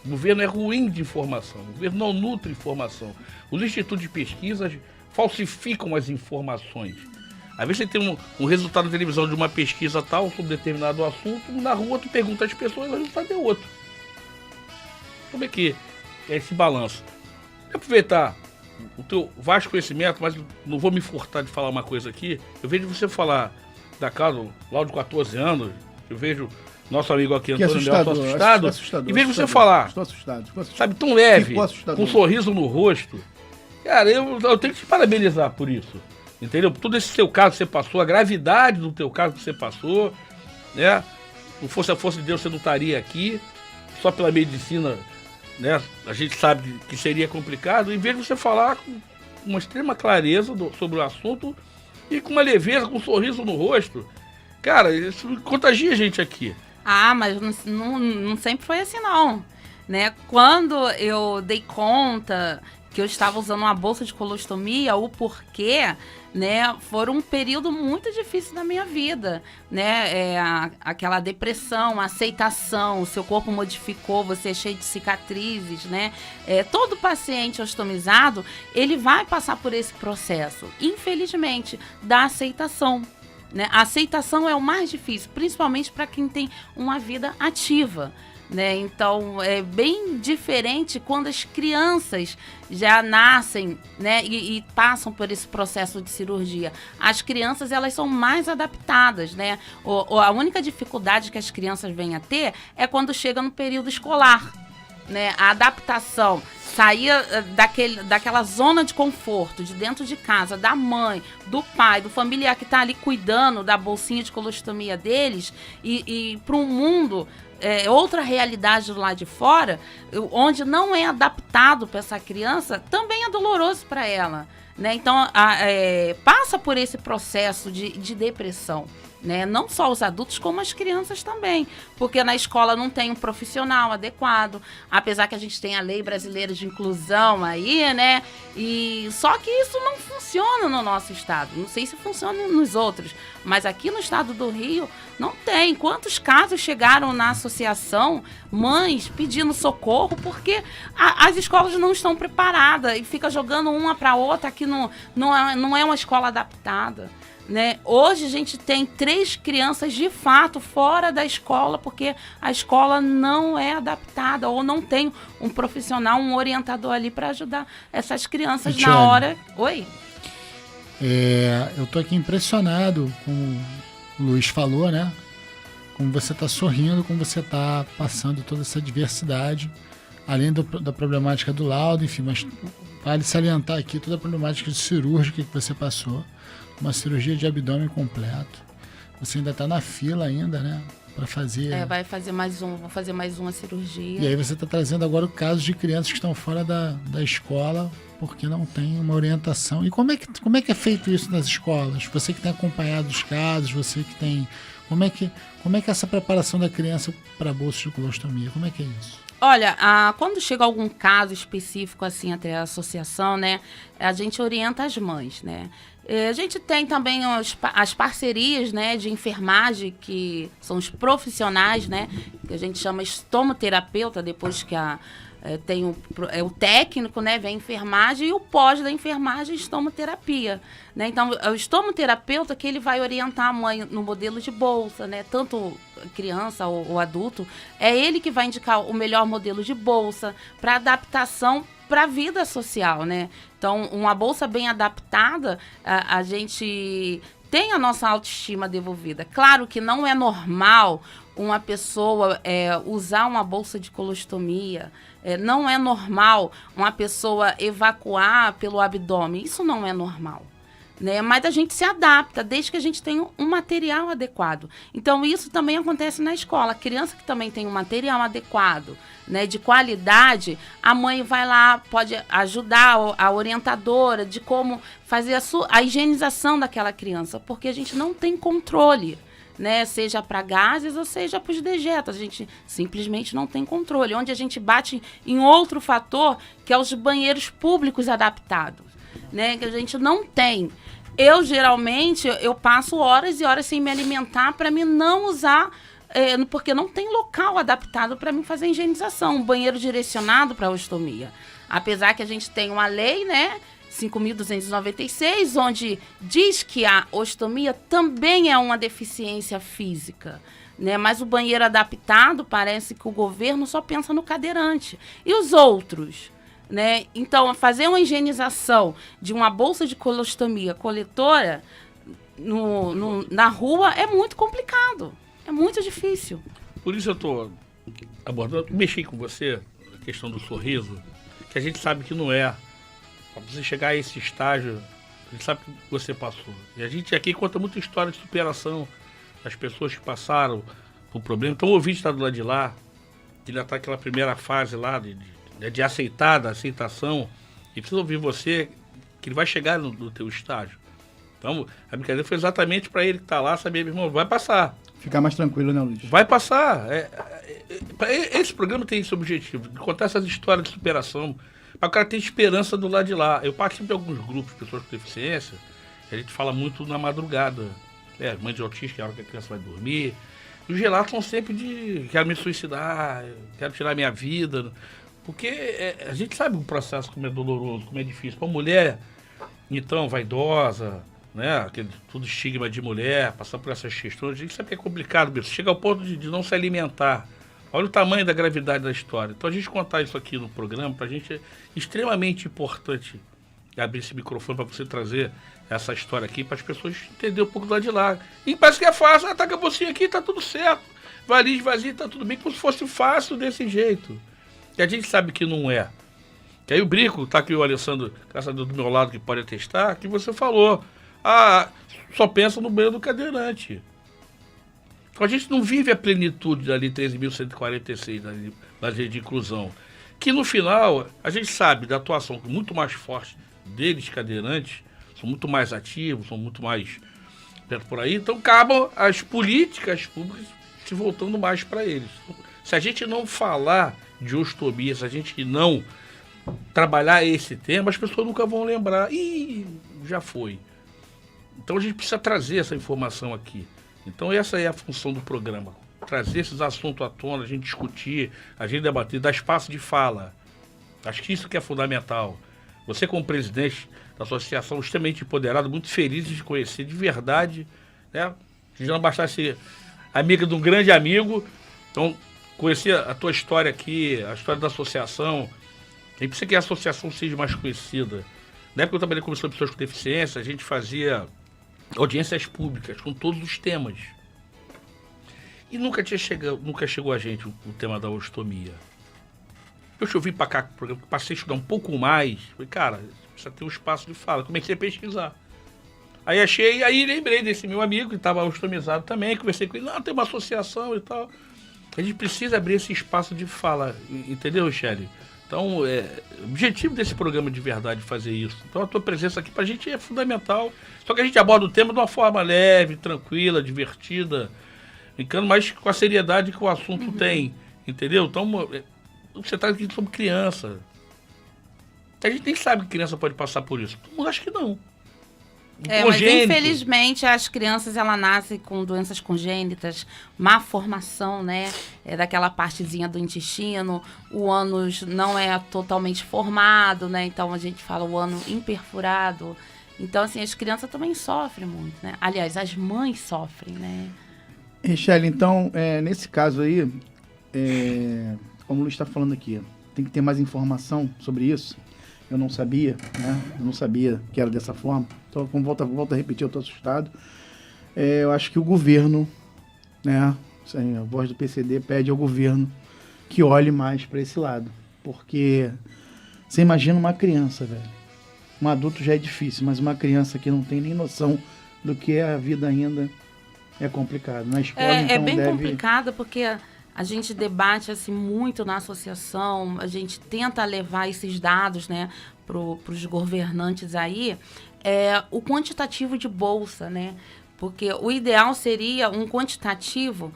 O governo é ruim de informação. O governo não nutre informação. Os institutos de pesquisas falsificam as informações. Às vezes você tem um resultado na televisão de uma pesquisa tal sobre determinado assunto, na rua tu pergunta às pessoas e o resultado é outro. Como é que é esse balanço? Vou aproveitar o teu vasto conhecimento, mas não vou me furtar de falar uma coisa aqui. Eu vejo você falar da casa lá de 14 anos, eu vejo nosso amigo aqui, Antônio Nelson, assustado, e vejo você falar, estou assustado. Sabe, tão leve, com um sorriso no rosto. Cara, eu tenho que te parabenizar por isso, entendeu? Por todo esse seu caso que você passou, a gravidade do teu caso que você passou, né? Não fosse a força de Deus, você não estaria aqui, só pela medicina, né? A gente sabe que seria complicado, em vez de você falar com uma extrema clareza sobre o assunto e com uma leveza, com um sorriso no rosto. Cara, isso contagia a gente aqui. Mas não sempre foi assim, não. Né? Quando eu dei conta que eu estava usando uma bolsa de colostomia, o porquê, né, foram um período muito difícil da minha vida, né, aquela depressão, a aceitação, o seu corpo modificou, você é cheio de cicatrizes, né, todo paciente ostomizado, ele vai passar por esse processo, infelizmente, da aceitação. Né? A aceitação é o mais difícil, principalmente para quem tem uma vida ativa. Né? Então, é bem diferente quando as crianças já nascem, né, e passam por esse processo de cirurgia. As crianças, elas são mais adaptadas, né? A única dificuldade que as crianças vêm a ter é quando chega no período escolar. Né? A adaptação, sair daquela zona de conforto, de dentro de casa, da mãe, do pai, do familiar que está ali cuidando da bolsinha de colostomia deles e para um mundo... outra realidade do lado de fora, onde não é adaptado para essa criança, também é doloroso para ela. Né? Então, passa por esse processo de depressão. Né? Não só os adultos, como as crianças também. Porque na escola não tem um profissional adequado, apesar que a gente tem a Lei Brasileira de Inclusão aí, né? Só que isso não funciona no nosso estado. Não sei se funciona nos outros, mas aqui no estado do Rio não tem. Quantos casos chegaram na associação, mães pedindo socorro, porque as escolas não estão preparadas e fica jogando uma para outra, que não é uma escola adaptada. Né? Hoje a gente tem 3 crianças de fato fora da escola porque a escola não é adaptada ou não tem um profissional, um orientador ali para ajudar essas crianças na hora. Oi? Eu tô aqui impressionado, como o Luiz falou, né? Como você está sorrindo, como você está passando toda essa diversidade, além da problemática do laudo, enfim, mas vale salientar aqui toda a problemática cirúrgica que você passou, uma cirurgia de abdômen completo. Você ainda está na fila ainda, né? Para fazer. Vou fazer mais uma cirurgia. E aí você está trazendo agora o caso de crianças que estão fora da escola porque não tem uma orientação. E como é que é feito isso nas escolas? Você que tem acompanhado os casos, você que tem... Como é que é essa preparação da criança para a bolsa de colostomia? Como é que é isso? Olha, quando chega algum caso específico assim até a associação, né, a gente orienta as mães, né? A gente tem também as parcerias, né, de enfermagem, que são os profissionais, né, que a gente chama estomoterapeuta, depois que tem o técnico, né, vem a enfermagem, e o pós da enfermagem, estomoterapia, né? Então, o estomoterapeuta que ele vai orientar a mãe no modelo de bolsa, né, tanto criança ou adulto, é ele que vai indicar o melhor modelo de bolsa para adaptação para a vida social, né? Então, uma bolsa bem adaptada, a gente tem a nossa autoestima devolvida. Claro que não é normal uma pessoa usar uma bolsa de colostomia, não é normal uma pessoa evacuar pelo abdômen, isso não é normal. Né? Mas a gente se adapta, desde que a gente tenha um material adequado. Então, isso também acontece na escola. A criança que também tem um material adequado, né, de qualidade, a mãe vai lá, pode ajudar a orientadora de como fazer a higienização daquela criança, porque a gente não tem controle, né, seja para gases ou seja para os dejetos. A gente simplesmente não tem controle. Onde a gente bate em outro fator, que é os banheiros públicos adaptados, né, que a gente não tem. Eu, geralmente, passo horas e horas sem me alimentar para mim não usar, porque não tem local adaptado para mim fazer higienização, um banheiro direcionado para ostomia. Apesar que a gente tem uma lei, né, 5.296, onde diz que a ostomia também é uma deficiência física, né? Mas o banheiro adaptado, parece que o governo só pensa no cadeirante. E os outros? Né? Então, fazer uma higienização de uma bolsa de colostomia coletora na rua é muito complicado, é muito difícil. Por isso eu estou abordando, mexi com você, a questão do sorriso, que a gente sabe que não é. Para você chegar a esse estágio, a gente sabe que você passou. E a gente aqui conta muita história de superação das pessoas que passaram por problema. Então o ouvinte está do lado de lá, ele está naquela primeira fase lá de aceitar, da aceitação, e precisa ouvir você, que ele vai chegar no teu estágio. Então, a brincadeira foi exatamente para ele que está lá, saber, meu irmão, vai passar. Ficar mais tranquilo, né, Luiz? Vai passar. Esse programa tem esse objetivo, de contar essas histórias de superação, para o cara ter esperança do lado de lá. Eu participo de alguns grupos de pessoas com deficiência, a gente fala muito na madrugada, mãe de autista, que é a hora que a criança vai dormir, e os relatos são sempre de quero me suicidar, quero tirar minha vida. Porque a gente sabe o processo como é doloroso, como é difícil. Para uma mulher, então, vaidosa, né, aquele tudo estigma de mulher, passar por essas questões, a gente sabe que é complicado mesmo. Chega ao ponto de não se alimentar. Olha o tamanho da gravidade da história. Então, a gente contar isso aqui no programa, para a gente é extremamente importante abrir esse microfone para você trazer essa história aqui, para as pessoas entenderem um pouco do lado de lá. E parece que é fácil, tá com a bolsinha aqui, tá tudo certo. Variz vazio, tá tudo bem, como se fosse fácil desse jeito. Que a gente sabe que não é. Que aí o brinco, tá aqui o Alessandro, graças a Deus, do meu lado, que pode atestar, que você falou, só pensa no banheiro do cadeirante. Então a gente não vive a plenitude da Lei 13.146, da Lei de Inclusão. Que no final, a gente sabe da atuação muito mais forte deles, cadeirantes, são muito mais ativos, são muito mais perto por aí, então acabam as políticas públicas se voltando mais para eles. Se a gente não falar de ostomia, se a gente não trabalhar esse tema, as pessoas nunca vão lembrar. Ih, já foi. Então a gente precisa trazer essa informação aqui. Então essa é a função do programa. Trazer esses assuntos à tona, a gente discutir, a gente debater, dar espaço de fala. Acho que isso que é fundamental. Você como presidente da associação, extremamente empoderado, muito feliz de conhecer de verdade, né? Se não bastasse amiga de um grande amigo, então conhecer a tua história aqui, a história da associação. A gente precisa que a associação seja mais conhecida. Na época que eu trabalhei com pessoas com deficiência, a gente fazia audiências públicas com todos os temas. E nunca chegou a gente o tema da ostomia. Eu vim para cá, passei a estudar um pouco mais. Falei, cara, precisa ter um espaço de fala. Comecei a pesquisar. Aí lembrei desse meu amigo que estava ostomizado também. Conversei com ele, não, tem uma associação e tal. A gente precisa abrir esse espaço de fala, entendeu, Shelley? Então, o objetivo desse programa de verdade é fazer isso. Então, a tua presença aqui pra gente é fundamental. Só que a gente aborda o tema de uma forma leve, tranquila, divertida, brincando, mas com a seriedade que o assunto tem, entendeu? Então, você está aqui sobre criança. A gente nem sabe que criança pode passar por isso. Todo mundo acha que não. Mas infelizmente as crianças elas nascem com doenças congênitas, má formação, né? Daquela partezinha do intestino, o ânus não é totalmente formado, né? Então a gente fala o ânus imperfurado. Então, assim, as crianças também sofrem muito, né? Aliás, as mães sofrem, né? Richelle, então, nesse caso aí, como o Luiz está falando aqui, tem que ter mais informação sobre isso. Eu não sabia, né? Eu não sabia que era dessa forma. Então, como volta a repetir, eu estou assustado. Eu acho que o governo, né? A voz do PCD pede ao governo que olhe mais para esse lado. Porque você imagina uma criança, velho. Um adulto já é difícil, mas uma criança que não tem nem noção do que é a vida ainda é complicado. Na escola, então, bem complicado porque a gente debate assim, muito na associação, a gente tenta levar esses dados, né, para os governantes aí, o quantitativo de bolsa, né? Porque o ideal seria um quantitativo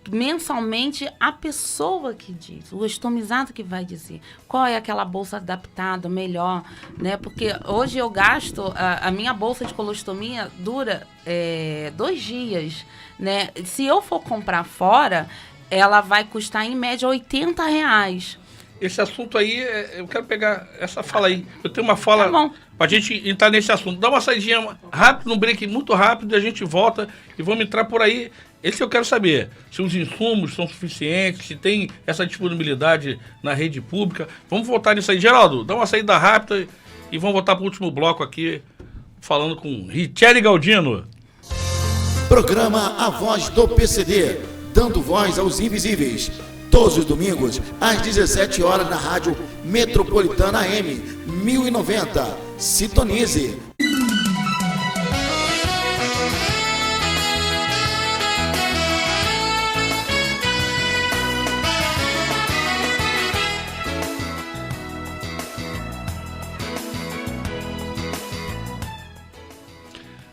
mensalmente a pessoa que diz, o ostomizado que vai dizer qual é aquela bolsa adaptada melhor, né? Porque hoje eu gasto, a minha bolsa de colostomia dura 2 dias, né? Se eu for comprar fora, ela vai custar em média R$80. Esse assunto aí, eu quero pegar essa fala aí. Eu tenho uma fala pra gente entrar nesse assunto. Dá uma saidinha rápido, um break muito rápido, e a gente volta e vamos entrar por aí. Esse eu quero saber, se os insumos são suficientes, se tem essa disponibilidade na rede pública. Vamos voltar nisso aí. Geraldo, dá uma saída rápida e vamos voltar para o último bloco aqui, falando com Richelle Galdino. Programa A Voz do PCD, dando voz aos invisíveis. Todos os domingos, às 17 horas, na Rádio Metropolitana AM 1090. Sintonize.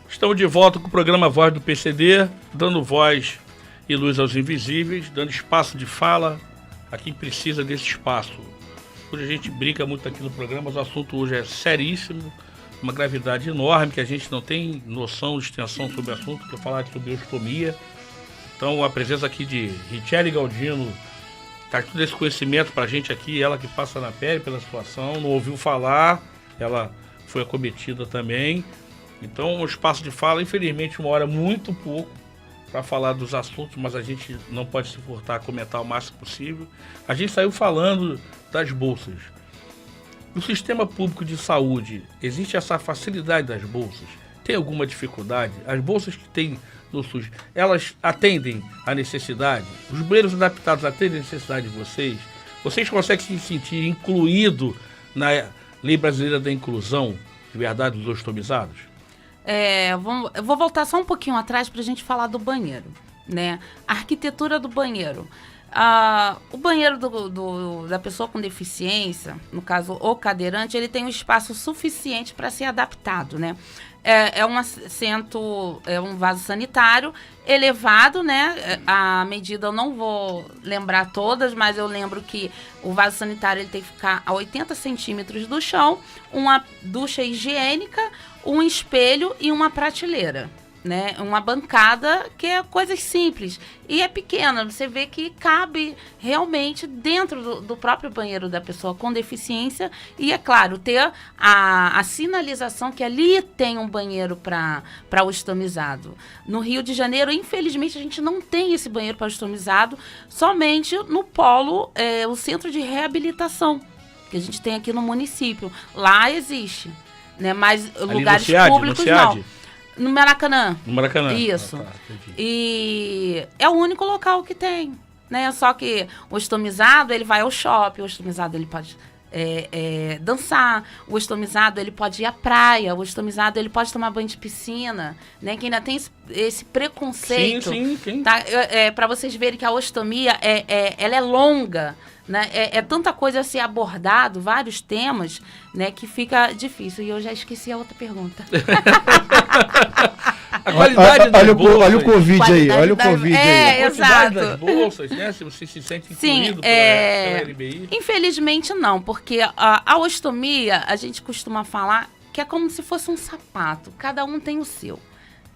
Estamos de volta com o programa Voz do PCD, dando voz e luz aos invisíveis, dando espaço de fala a quem precisa desse espaço. Hoje a gente brinca muito aqui no programa, mas o assunto hoje é seríssimo, uma gravidade enorme, que a gente não tem noção de extensão sobre o assunto, que é falar sobre ostomia. Então a presença aqui de Richelle Galdino, traz todo esse conhecimento pra gente aqui, ela que passa na pele pela situação, não ouviu falar, ela foi acometida também. Então o espaço de fala, infelizmente, uma hora muito pouco para falar dos assuntos, mas a gente não pode se furtar a comentar o máximo possível. A gente saiu falando das bolsas. No sistema público de saúde, existe essa facilidade das bolsas? Tem alguma dificuldade? As bolsas que tem no SUS, elas atendem à necessidade? Os banheiros adaptados atendem à necessidade de vocês? Vocês conseguem se sentir incluído na Lei Brasileira da Inclusão, de verdade, dos ostomizados? Eu vou voltar só um pouquinho atrás para a gente falar do banheiro, né? A arquitetura do banheiro. O banheiro da pessoa com deficiência, no caso o cadeirante, ele tem um espaço suficiente para ser adaptado, né? É um vaso sanitário elevado, né? A medida eu não vou lembrar todas, mas eu lembro que o vaso sanitário ele tem que ficar a 80 centímetros do chão, uma ducha higiênica, um espelho e uma prateleira, né? Uma bancada que é coisas simples e é pequena, você vê que cabe realmente dentro do próprio banheiro da pessoa com deficiência e, é claro, ter a sinalização que ali tem um banheiro para ostomizado. No Rio de Janeiro, infelizmente, a gente não tem esse banheiro para ostomizado, somente no polo, o centro de reabilitação que a gente tem aqui no município. Lá existe. né? Mas Ali lugares no SEAD, públicos no SEAD? não. No Maracanã. No Maracanã. Isso. Ah, tá, entendi. E é o único local que tem, né? Só que o ostomizado, ele vai ao shopping, o ostomizado, ele pode dançar, o ostomizado, ele pode ir à praia, o ostomizado, ele pode tomar banho de piscina, né? Que ainda tem esse preconceito. Sim. Tá? Para vocês verem que a ostomia, ela é longa, né? É tanta coisa a ser abordado, vários temas, né? Que fica difícil. E eu já esqueci a outra pergunta. A qualidade das bolsas. Olha o Covid aí, olha o Covid aí. A quantidade das Exato. bolsas, né? Se você se sente Sim, incluído pela RBI. infelizmente não, porque a ostomia, a gente costuma falar que é como se fosse um sapato. Cada um tem o seu.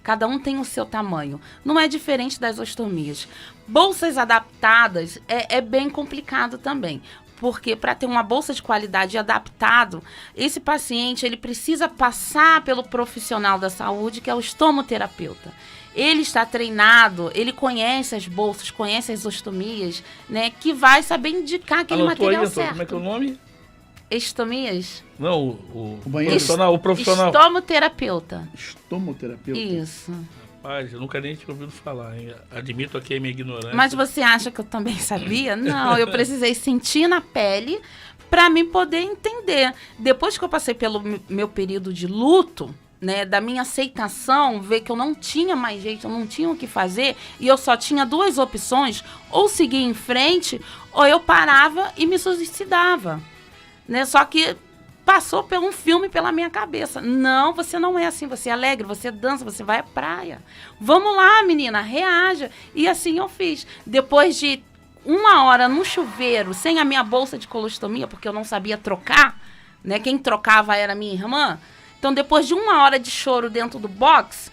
Cada um tem o seu tamanho. Não é diferente das ostomias. Bolsas adaptadas é bem complicado também. Porque para ter uma bolsa de qualidade adaptado, esse paciente ele precisa passar pelo profissional da saúde, que é o estomoterapeuta. Ele está treinado, ele conhece as bolsas, conhece as ostomias, né? Que vai saber indicar aquele Anotou aí, material doutor, certo. como é que é o nome? Estomias? Não, O banheiro. o profissional. Estomoterapeuta. Estomoterapeuta. Isso. Rapaz, eu nunca nem tinha ouvido falar, hein? Admito aqui a minha ignorância. Mas você acha que eu também sabia? Não, eu precisei sentir na pele para me poder entender. Depois que eu passei pelo meu período de luto, né, da minha aceitação, ver que eu não tinha mais jeito, eu não tinha o que fazer, e eu só tinha duas opções, ou seguir em frente, ou eu parava e me suicidava, né? Só que passou por um filme pela minha cabeça. Não, você não é assim, você é alegre, você dança, você vai à praia. Vamos lá, menina, reaja. E assim eu fiz. Depois de 1 hora no chuveiro, sem a minha bolsa de colostomia, porque eu não sabia trocar, né? Quem trocava era minha irmã. Então, depois de 1 hora de choro dentro do box,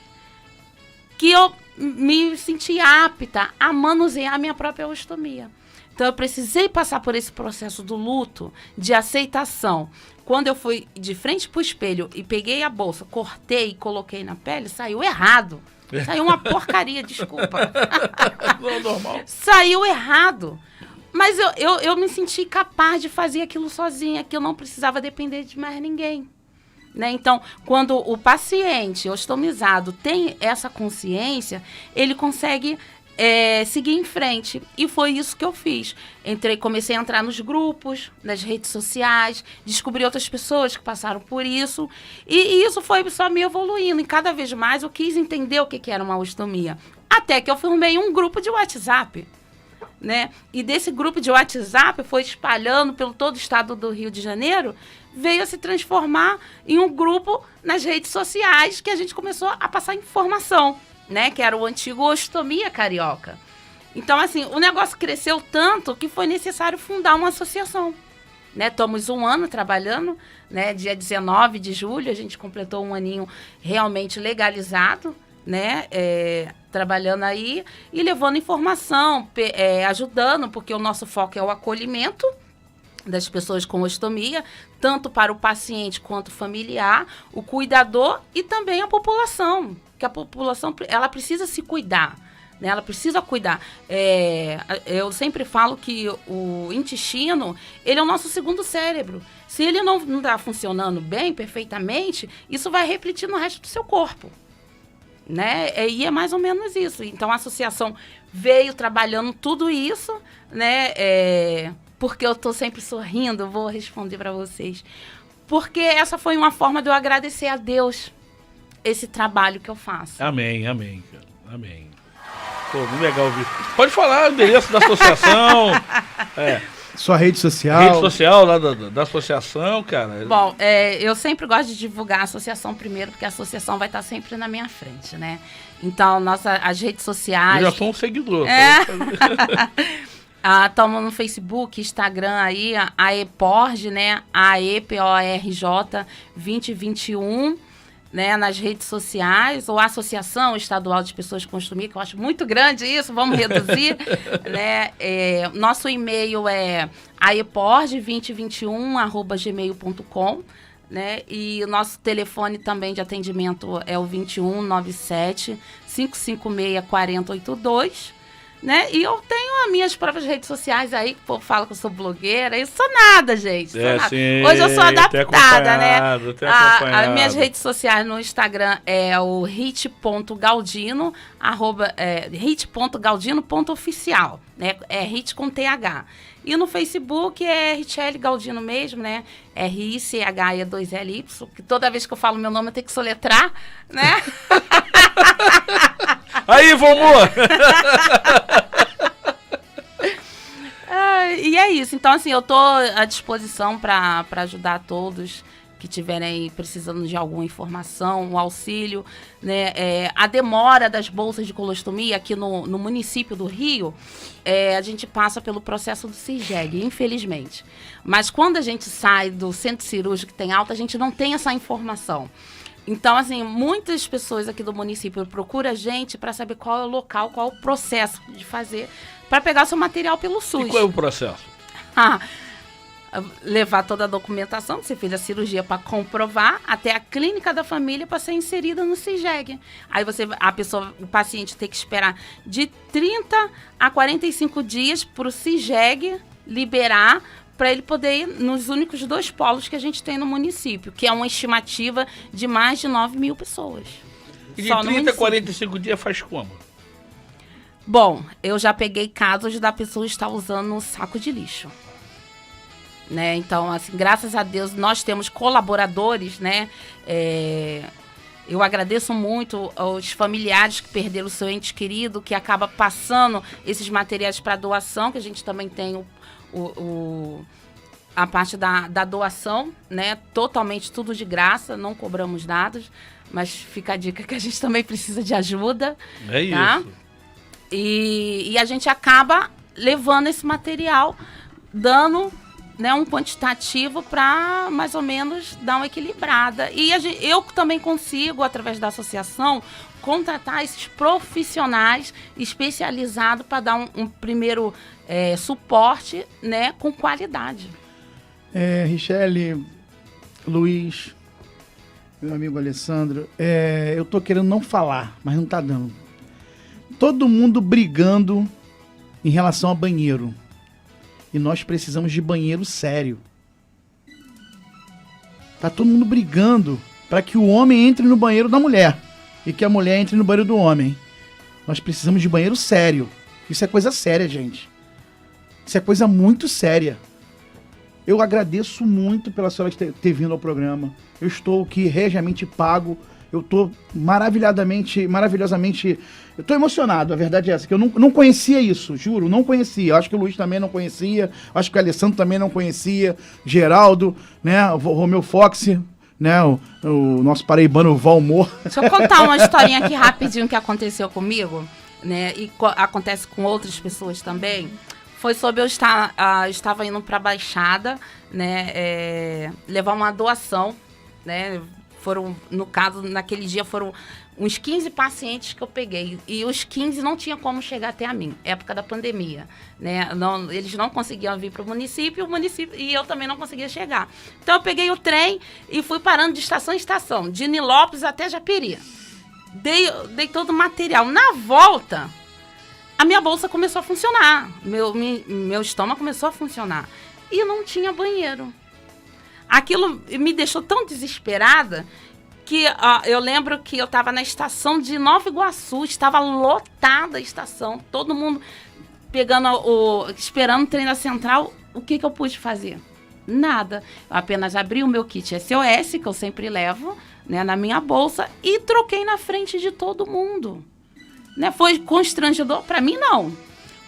que eu me senti apta a manusear a minha própria ostomia. Então, eu precisei passar por esse processo do luto, de aceitação. Quando eu fui de frente pro espelho e peguei a bolsa, cortei e coloquei na pele, saiu errado. Saiu uma porcaria, desculpa. Não, normal. Saiu errado. Mas eu me senti capaz de fazer aquilo sozinha, que eu não precisava depender de mais ninguém. Né? Então, quando o paciente ostomizado tem essa consciência, ele consegue seguir em frente. E foi isso que eu fiz. Comecei a entrar nos grupos, nas redes sociais, descobri outras pessoas que passaram por isso. E isso foi só me evoluindo. E cada vez mais eu quis entender o que era uma ostomia. Até que eu formei um grupo de WhatsApp. Né? E desse grupo de WhatsApp foi espalhando pelo todo o estado do Rio de Janeiro, veio a se transformar em um grupo nas redes sociais que a gente começou a passar informação, né? Que era o antigo Ostomia Carioca. Então, assim, o negócio cresceu tanto que foi necessário fundar uma associação. Né? Estamos 1 ano trabalhando, né? Dia 19 de julho a gente completou 1 aninho realmente legalizado, né? Trabalhando aí e levando informação, ajudando, porque o nosso foco é o acolhimento das pessoas com ostomia, tanto para o paciente quanto familiar, o cuidador e também a população, que a população ela precisa se cuidar, né? Ela precisa cuidar. Eu sempre falo que o intestino, ele é o nosso segundo cérebro. Se ele não está funcionando bem, perfeitamente, isso vai refletir no resto do seu corpo. Né? E é mais ou menos isso. Então, a associação veio trabalhando tudo isso, né? Porque eu estou sempre sorrindo, vou responder para vocês. Porque essa foi uma forma de eu agradecer a Deus esse trabalho que eu faço. Amém, amém, cara. Amém. Pô, muito legal ouvir. Pode falar o endereço da associação. Sua rede social. Rede social lá da associação, cara. Bom, eu sempre gosto de divulgar a associação primeiro, porque a associação vai estar sempre na minha frente, né? Então, as redes sociais... Eu já sou um seguidor. Estamos no Facebook, Instagram aí, a EPORJ, né? AEPORJ 2021, né? Nas redes sociais, ou a Associação Estadual de Pessoas com Ostomia, que eu acho muito grande isso, vamos reduzir, né? Nosso e-mail é aeporj2021@gmail.com, né? E o nosso telefone também de atendimento é o 21 97 556 4082. né? E eu tenho as minhas próprias redes sociais aí, que o povo fala que eu sou blogueira. Eu sou nada, gente. Sou nada. Sim, hoje eu sou adaptada, né? As minhas redes redes sociais no Instagram é o hit.galdino, hit.galdino.oficial, né? É hit com TH. E no Facebook é Richelle Galdino mesmo, né? RICHE2LY, que toda vez que eu falo meu nome eu tenho que soletrar, né? Aí, vamos! E é isso. Então, assim, eu tô à disposição para ajudar todos que estiverem precisando de alguma informação, um auxílio, né? A demora das bolsas de colostomia aqui no município do Rio, a gente passa pelo processo do CIGEG, infelizmente. Mas quando a gente sai do centro cirúrgico que tem alta, a gente não tem essa informação. Então, assim, muitas pessoas aqui do município procuram a gente para saber qual é o local, qual é o processo de fazer, para pegar seu material pelo SUS. E qual é o processo? Levar toda a documentação que você fez a cirurgia para comprovar até a clínica da família para ser inserida no CIGEG. Aí o paciente tem que esperar de 30 a 45 dias para o CIGEG liberar para ele poder ir nos únicos 2 polos que a gente tem no município, que é uma estimativa de mais de 9 mil pessoas. E de 30 a 45 dias faz como? Bom, eu já peguei casos da pessoa estar usando um saco de lixo. Né? Então, assim, graças a Deus, nós temos colaboradores, né? Eu agradeço muito aos familiares que perderam o seu ente querido, que acaba passando esses materiais para doação, que a gente também tem a parte da doação, né? Totalmente tudo de graça, não cobramos dados, mas fica a dica que a gente também precisa de ajuda. É tá? isso. E a gente acaba levando esse material, dando, né, um quantitativo para mais ou menos dar uma equilibrada. E eu também consigo, através da associação, contratar esses profissionais especializados para dar um primeiro suporte, né, com qualidade. Richelle, Luiz, meu amigo Alessandro, eu tô querendo não falar, mas não tá dando. Todo mundo brigando em relação a banheiro. E nós precisamos de banheiro sério. Tá todo mundo brigando para que o homem entre no banheiro da mulher e que a mulher entre no banheiro do homem. Nós precisamos de banheiro sério. Isso é coisa séria, gente. Isso é coisa muito séria. Eu agradeço muito pela senhora ter vindo ao programa. Eu estou aqui regiamente pago. Eu estou maravilhosamente... Eu estou emocionado, a verdade é essa, que eu não conhecia isso, juro, não conhecia. Eu acho que o Luiz também não conhecia, acho que o Alessandro também não conhecia, Geraldo, né, o Romeu Fox, né, o nosso paraibano Valmor. Deixa eu contar uma historinha aqui rapidinho que aconteceu comigo, né, e acontece com outras pessoas também. Foi sobre eu estava indo para a Baixada, né, levar uma doação, né. No caso, naquele dia foram uns 15 pacientes que eu peguei. E os 15 não tinha como chegar até a mim, época da pandemia. Né? Eles não conseguiam vir para o município e eu também não conseguia chegar. Então eu peguei o trem e fui parando de estação em estação, de Nilópolis até Japeri. Dei todo o material. Na volta, a minha bolsa começou a funcionar. Meu estômago começou a funcionar. E não tinha banheiro. Aquilo me deixou tão desesperada que eu lembro que eu estava na estação de Nova Iguaçu, estava lotada a estação, todo mundo esperando o trem da central. O que eu pude fazer? Nada. Eu apenas abri o meu kit SOS, que eu sempre levo, né, na minha bolsa, e troquei na frente de todo mundo. Né? Foi constrangedor? Para mim, não.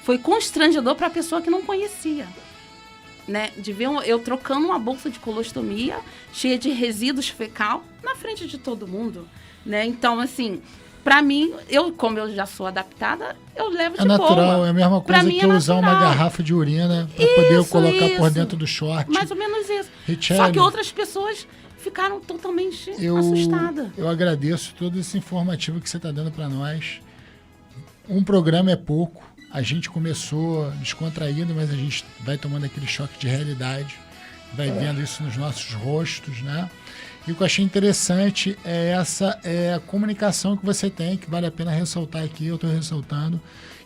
Foi constrangedor para a pessoa que não conhecia. Né, de ver eu trocando uma bolsa de colostomia cheia de resíduos fecal na frente de todo mundo, né? Então, assim, pra mim, como eu já sou adaptada, eu levo de boa. É natural, é a mesma coisa que eu usar uma garrafa de urina pra poder colocar por dentro do short. Mais ou menos isso. Richelle, só que outras pessoas ficaram totalmente assustadas. Eu agradeço todo esse informativo que você está dando para nós. Um programa é pouco. A gente começou descontraído, mas a gente vai tomando aquele choque de realidade, vai vendo isso nos nossos rostos, né? E o que eu achei interessante é a comunicação que você tem, que vale a pena ressaltar aqui, eu estou ressaltando,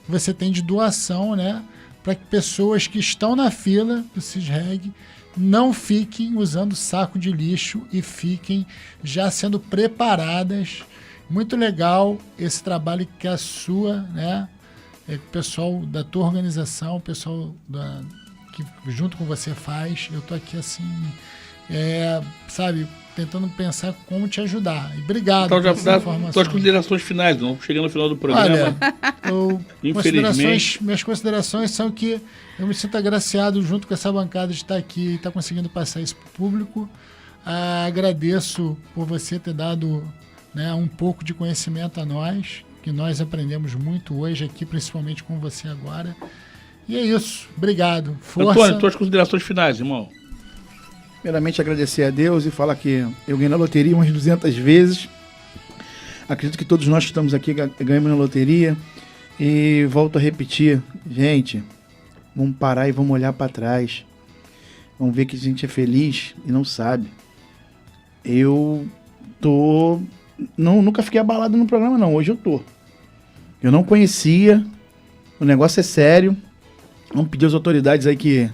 você tem de doação, né? Para que pessoas que estão na fila do CISREG não fiquem usando saco de lixo e fiquem já sendo preparadas. Muito legal esse trabalho que a sua, né? O pessoal da tua organização, o pessoal que junto com você faz. Eu tô aqui assim, sabe, tentando pensar como te ajudar. E obrigado então, já por essa informação. Suas considerações finais, não? Chegando no final do programa. Olha, minhas considerações são que eu me sinto agraciado junto com essa bancada de estar aqui e estar conseguindo passar isso para o público. Agradeço por você ter dado, né, um pouco de conhecimento a nós, que nós aprendemos muito hoje aqui, principalmente com você agora. E é isso. Obrigado. Força. Antônio, suas considerações finais, irmão. Primeiramente, agradecer a Deus e falar que eu ganhei na loteria umas 200 vezes. Acredito que todos nós que estamos aqui ganhamos na loteria. E volto a repetir, gente, vamos parar e vamos olhar para trás. Vamos ver que a gente é feliz e não sabe. Eu nunca fiquei abalado no programa, não. Hoje eu tô. Eu não conhecia. O negócio é sério. Vamos pedir às autoridades aí que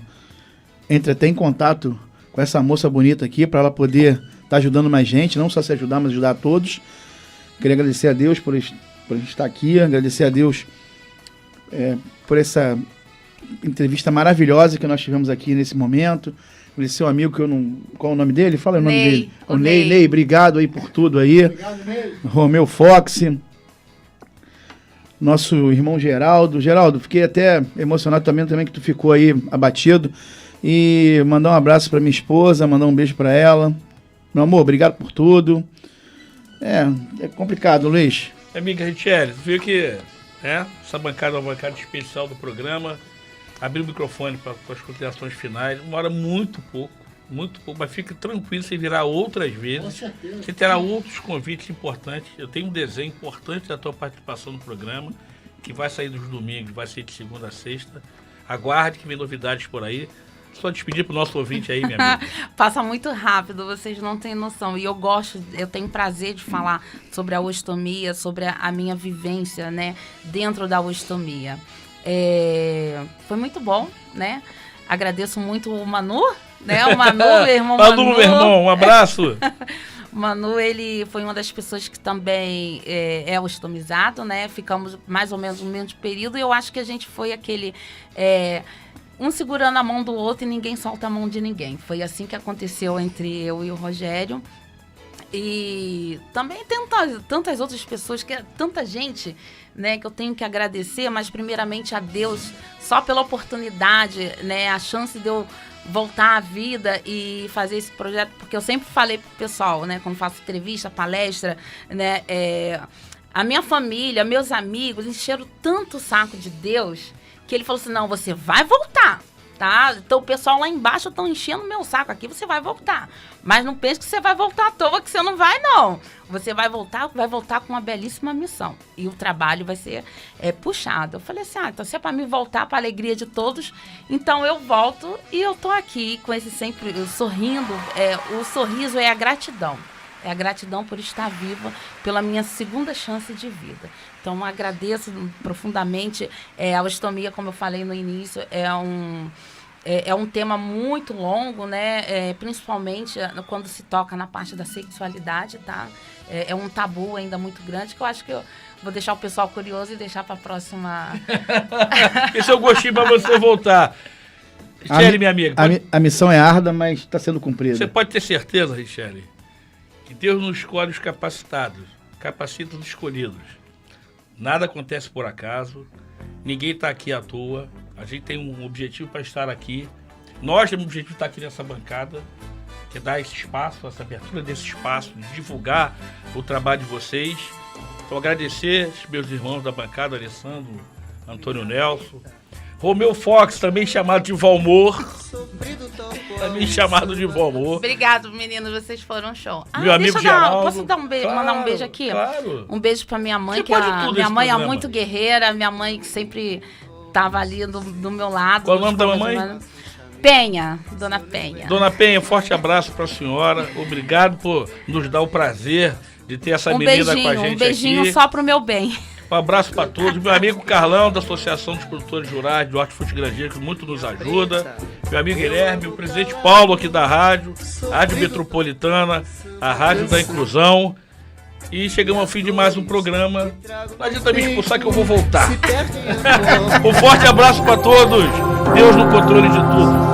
entre até em contato com essa moça bonita aqui, para ela poder estar ajudando mais gente, não só se ajudar, mas ajudar a todos. Queria agradecer a Deus por a gente estar aqui, agradecer a Deus por essa entrevista maravilhosa que nós tivemos aqui nesse momento. Agradecer o amigo que eu não... Qual é o nome dele? Fala o nome dele. O Ney. Ney, obrigado aí por tudo aí. Obrigado, Ney. Romeu Fox. Nosso irmão Geraldo. Geraldo, fiquei até emocionado também que tu ficou aí abatido. E mandar um abraço para minha esposa, mandar um beijo para ela. Meu amor, obrigado por tudo. É complicado, Luiz. Amiga Richelle, tu viu que essa bancada é uma bancada especial do programa. Abrir o microfone para as considerações finais. Demora muito pouco, mas fique tranquilo, você virá outras vezes. Com certeza. Você terá outros convites importantes. Eu tenho um desenho importante da tua participação no programa, que vai sair dos domingos, vai ser de segunda a sexta. Aguarde que vem novidades por aí. Só despedir pro nosso ouvinte aí, minha amiga. Passa muito rápido, vocês não têm noção. E eu tenho prazer de falar sobre a ostomia, sobre a minha vivência, né, dentro da ostomia. Foi muito bom, né? Agradeço muito o Manu, né? O Manu, meu irmão Manu. Manu, meu irmão, um abraço. O Manu, ele foi uma das pessoas que também é ostomizado, né? Ficamos mais ou menos no mesmo período e eu acho que a gente foi aquele... um segurando a mão do outro e ninguém solta a mão de ninguém. Foi assim que aconteceu entre eu e o Rogério. E também tem tantas outras pessoas, tanta gente, né, que eu tenho que agradecer, mas primeiramente a Deus, só pela oportunidade, né, a chance de eu voltar à vida e fazer esse projeto, porque eu sempre falei pro pessoal, né, quando faço entrevista, palestra, né, a minha família, meus amigos encheram tanto o saco de Deus que ele falou assim, não, você vai voltar, tá? Então o pessoal lá embaixo estão enchendo o meu saco aqui, você vai voltar. Mas não pense que você vai voltar à toa, que você não vai, não. Você vai voltar com uma belíssima missão. E o trabalho vai ser puxado. Eu falei assim, então se é para mim voltar, para a alegria de todos, então eu volto e eu tô aqui com esse sempre sorrindo. O sorriso é a gratidão. É a gratidão por estar viva, pela minha segunda chance de vida. Então, agradeço profundamente. A ostomia, como eu falei no início, é um tema muito longo, né? Principalmente quando se toca na parte da sexualidade, tá? É um tabu ainda muito grande, que eu acho que eu vou deixar o pessoal curioso e deixar para a próxima... Esse é o gostinho para você voltar. Richelle, minha amiga. A missão é árdua, mas está sendo cumprida. Você pode ter certeza, Richelle, que Deus não escolhe os capacitados, capacita os escolhidos. Nada acontece por acaso, ninguém está aqui à toa, a gente tem um objetivo para estar aqui. Nós temos um objetivo de estar aqui nessa bancada, que é dar esse espaço, essa abertura desse espaço, de divulgar o trabalho de vocês. Então agradecer os meus irmãos da bancada, Alessandro, Antônio Nelson, Romeu Fox, também chamado de Valmor. Também chamado de Valmor. Obrigado, meninos, vocês foram show. Meu amigo Geraldo. Posso dar mandar um beijo aqui? Claro. Um beijo pra minha mãe, Você que minha minha mãe é programa. muito guerreira, minha mãe que sempre tava ali do meu lado. Qual o nome da mamãe? Penha, Dona Penha. Dona Penha, forte abraço para a senhora. Obrigado por nos dar o prazer de ter essa menina com a gente aqui. Um beijinho só pro meu bem. Um abraço para todos. Meu amigo Carlão, da Associação dos Produtores Rurais de Hortifruti Grangeiro, que muito nos ajuda. Meu amigo Guilherme, o presidente Paulo aqui da Rádio Metropolitana, a Rádio da Inclusão. E chegamos ao fim de mais um programa. Não adianta me expulsar que eu vou voltar. Um forte abraço para todos. Deus no controle de tudo.